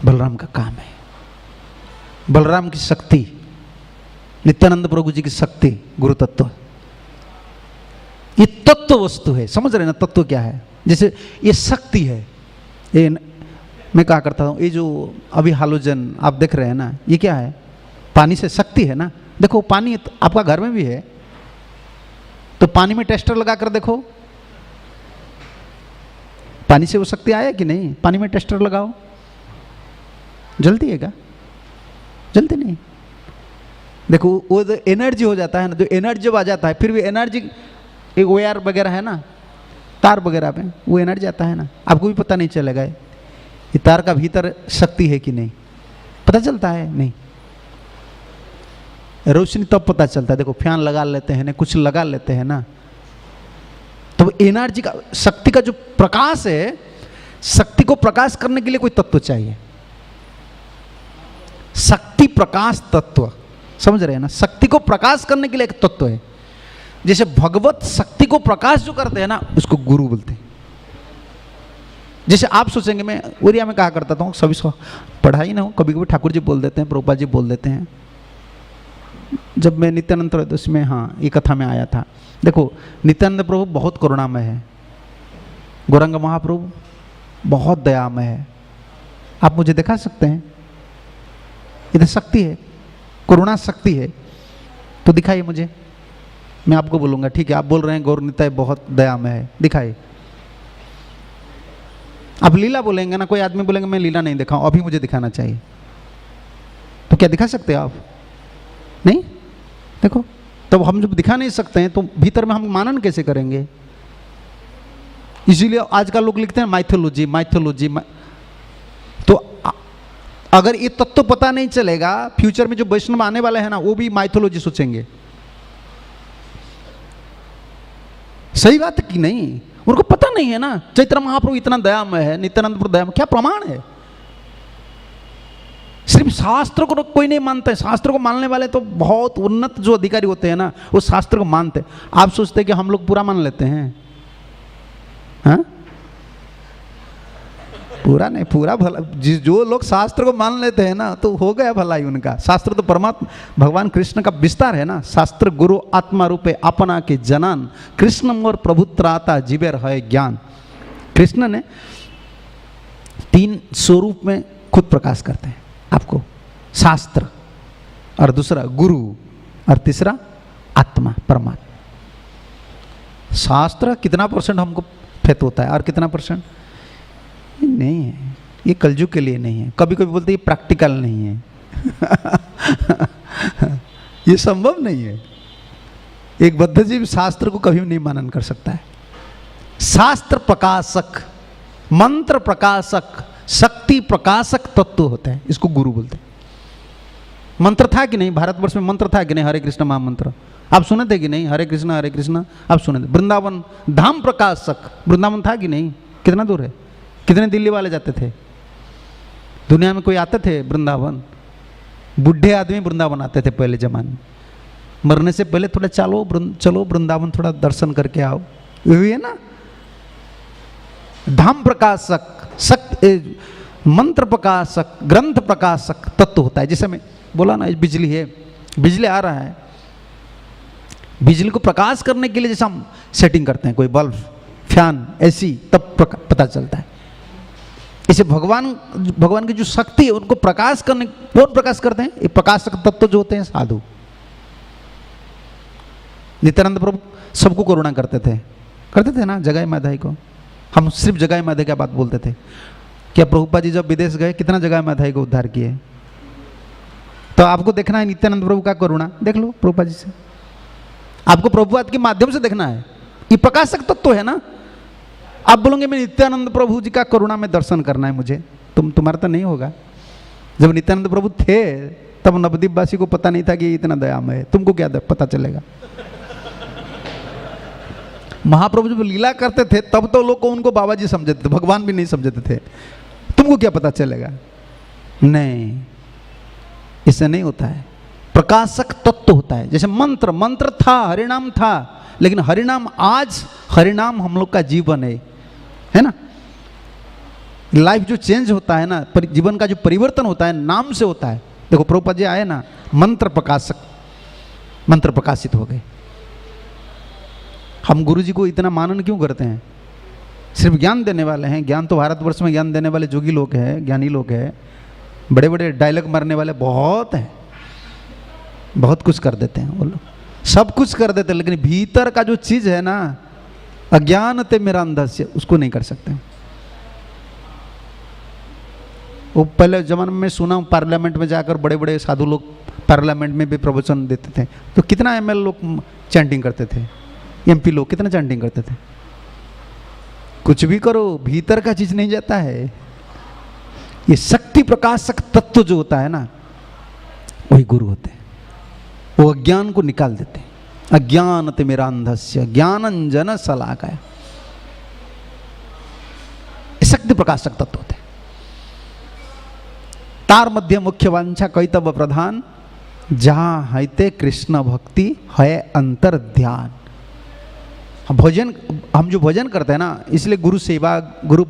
बलराम का काम है। बलराम की शक्ति, नित्यानंद प्रभु जी की शक्ति गुरु तत्व, ये तत्व वस्तु है। समझ रहे ना तत्व क्या है? जैसे ये शक्ति है, ये मैं कहा करता हूँ, ये जो अभी हालोजन आप देख रहे हैं ना, ये क्या है? पानी से शक्ति है ना। देखो पानी आपका घर में भी है, तो पानी में टेस्टर लगा कर देखो, पानी से वो शक्ति आया कि नहीं? पानी में टेस्टर लगाओ, जलती है क्या? जलती नहीं। देखो वो जो एनर्जी हो जाता है ना, जो एनर्जी जब आ जाता है, फिर भी एनर्जी एक वायर वगैरह है ना, तार वगैरह पे वो एनर्जी आता है ना, आपको भी पता नहीं चलेगा ये तार का भीतर शक्ति है कि नहीं, पता चलता है नहीं। रोशनी तब पता चलता है। देखो फैन लगा लेते हैं ना, कुछ लगा लेते हैं ना, तो एनर्जी का, शक्ति का जो प्रकाश है, शक्ति को प्रकाश करने के लिए कोई तत्व चाहिए। शक्ति प्रकाश तत्व, समझ रहे हैं ना? शक्ति को प्रकाश करने के लिए एक तत्व है। जैसे भगवत शक्ति को प्रकाश जो करते हैं ना, उसको गुरु बोलते हैं। जैसे आप सोचेंगे, मैं उड़िया में कहा करता था, सभी पढ़ाई ना हो, कभी कभी ठाकुर जी बोल देते हैं, प्रभुपाद जी बोल देते हैं। जब मैं नित्यानंद त्रयोदशी में, हाँ, ये कथा में आया था। देखो नित्यानंद प्रभु बहुत करुणामय है, गौरांग महाप्रभु बहुत दयामय है। आप मुझे दिखा सकते हैं? इधर शक्ति है, करुणा शक्ति है, तो दिखाइए मुझे, मैं आपको बोलूंगा। ठीक है, आप बोल रहे हैं गौर निताय बहुत दयामय है, दिखाइए। आप लीला बोलेंगे ना, कोई आदमी बोलेंगे मैं लीला नहीं दिखाऊं, अभी मुझे दिखाना चाहिए, तो क्या दिखा सकते हैं आप? नहीं। देखो तब हम जब दिखा नहीं सकते हैं, तो भीतर में हम मानन कैसे करेंगे? इसीलिए आजकल लोग लिखते हैं माइथोलॉजी माइथोलॉजी। तो अगर ये तत्व पता नहीं चलेगा, फ्यूचर में जो वैष्णव आने वाले हैं ना, वो भी माइथोलॉजी सोचेंगे। सही बात है कि नहीं? उनको पता नहीं है ना, चैत्र महाप्रभु इतना दयामय है, नित्यानंद प्रभु दयामय, क्या प्रमाण है? सिर्फ शास्त्र को कोई नहीं मानता है। शास्त्र को मानने वाले तो बहुत उन्नत जो अधिकारी होते हैं ना, वो शास्त्र को मानते हैं। आप सोचते हैं कि हम लोग पूरा मान लेते हैं? हाँ, पूरा नहीं, पूरा भला। जो लोग शास्त्र को मान लेते हैं ना, तो हो गया भलाई उनका। शास्त्र तो परमात्मा भगवान कृष्ण का विस्तार है ना। शास्त्र गुरु आत्मा रूपे अपना के जनान, कृष्ण और प्रभुत्राता जीवेर है ज्ञान। कृष्ण ने 3 स्वरूप में खुद प्रकाश करते हैं आपको, शास्त्र, और दूसरा गुरु, और तीसरा आत्मा परमात्मा। शास्त्र कितना % हमको फेत होता है और कितना % नहीं है। ये कलयुग के लिए नहीं है। कभी कभी बोलते ये प्रैक्टिकल नहीं है। ये संभव नहीं है। एक बद्धजीव शास्त्र को कभी नहीं मानन कर सकता है। शास्त्र प्रकाशक, मंत्र प्रकाशक, शक्ति प्रकाशक तत्व होता है, इसको गुरु बोलते हैं। मंत्र था कि नहीं? भारतवर्ष में मंत्र था कि नहीं? हरे कृष्ण महामंत्र आप सुने थे कि नहीं? हरे कृष्ण आप सुने थे। वृंदावन धाम प्रकाशक, वृंदावन था कि नहीं? कितना दूर है? कितने दिल्ली वाले जाते थे? दुनिया में कोई आते थे वृंदावन? बुढ़े आदमी वृंदावन आते थे पहले जमाने में। मरने से पहले थोड़ा चलो वृंदावन थोड़ा दर्शन करके आओ, वही है ना। धाम प्रकाशक, मंत्र प्रकाशक, ग्रंथ प्रकाशक तत्व होता है। जैसे मैं बोला ना, बिजली है, बिजली आ रहा है, बिजली को प्रकाश करने के लिए जैसे हम सेटिंग करते हैं, कोई बल्ब, फैन, एसी, तब पता चलता है। इसे भगवान की जो शक्ति है, उनको प्रकाश करने, कौन प्रकाश करते हैं? ये प्रकाशक तत्व जो होते हैं साधु। नित्यानंद प्रभु सबको करुणा करते थे ना, जगाई माधाई को। हम सिर्फ जगाई माधाई की बात बोलते थे। क्या प्रभुपाद जी जब विदेश गए, कितना जगाई माधाई को उद्धार किए? तो आपको देखना है नित्यानंद प्रभु का करुणा, देख लो प्रभुपाद जी से। आपको प्रभुपाद के माध्यम से देखना है। ये प्रकाशक तत्व है ना। आप बोलोगे मैं नित्यानंद प्रभु जी का करुणा में दर्शन करना है मुझे, तुम्हारा तो नहीं होगा। जब नित्यानंद प्रभु थे तब नवद्वीप वासी को पता नहीं था कि इतना दयामय है, तुमको क्या पता चलेगा? महाप्रभु जब लीला करते थे तब तो लोग को उनको बाबा जी समझते थे, भगवान भी नहीं समझते थे। तुमको क्या पता चलेगा? नहीं, इससे नहीं होता है। प्रकाशक तत्व होता है। जैसे मंत्र था, हरिनाम था, लेकिन हरिनाम आज हरिनाम हम लोग का जीवन है ना। लाइफ जो चेंज होता है ना, जीवन का जो परिवर्तन होता है नाम से होता है। देखो प्रभुपाद जी आए ना, मंत्र प्रकाशक, मंत्र प्रकाशित हो गए। हम गुरु जी को इतना मानन क्यों करते हैं? सिर्फ ज्ञान देने वाले हैं। ज्ञान तो भारतवर्ष में ज्ञान देने वाले जोगी लोग हैं, ज्ञानी लोग हैं, बड़े बड़े डायलॉग मारने वाले बहुत हैं, बहुत कुछ कर देते हैं वो लोग, सब कुछ कर देते हैं, लेकिन भीतर का जो चीज है ना, अज्ञान ते मेरा अंधस्य, उसको नहीं कर सकते। वो पहले जमाने में सुना, पार्लियामेंट में जाकर बड़े बड़े साधु लोग पार्लियामेंट में भी प्रवचन देते थे, तो कितना एमएल लोग चैंटिंग करते थे, एमपी लोग कितना चैंटिंग करते थे। कुछ भी करो, भीतर का चीज नहीं जाता है। ये शक्ति प्रकाशक तत्व जो होता है ना, वही गुरु होते हैं। वो अज्ञान को निकाल देते हैं। अज्ञान ते मेरा अंधस्य ज्ञानंजन शलाकाय, शक्ति प्रकाशक तत्व होते हैं। तार मध्य मुख्य वांछा कैतव प्रधान, जहां हैते कृष्ण भक्ति है अंतर ध्यान। भोजन, हम जो भोजन करते हैं ना, इसलिए गुरु सेवा, गुरु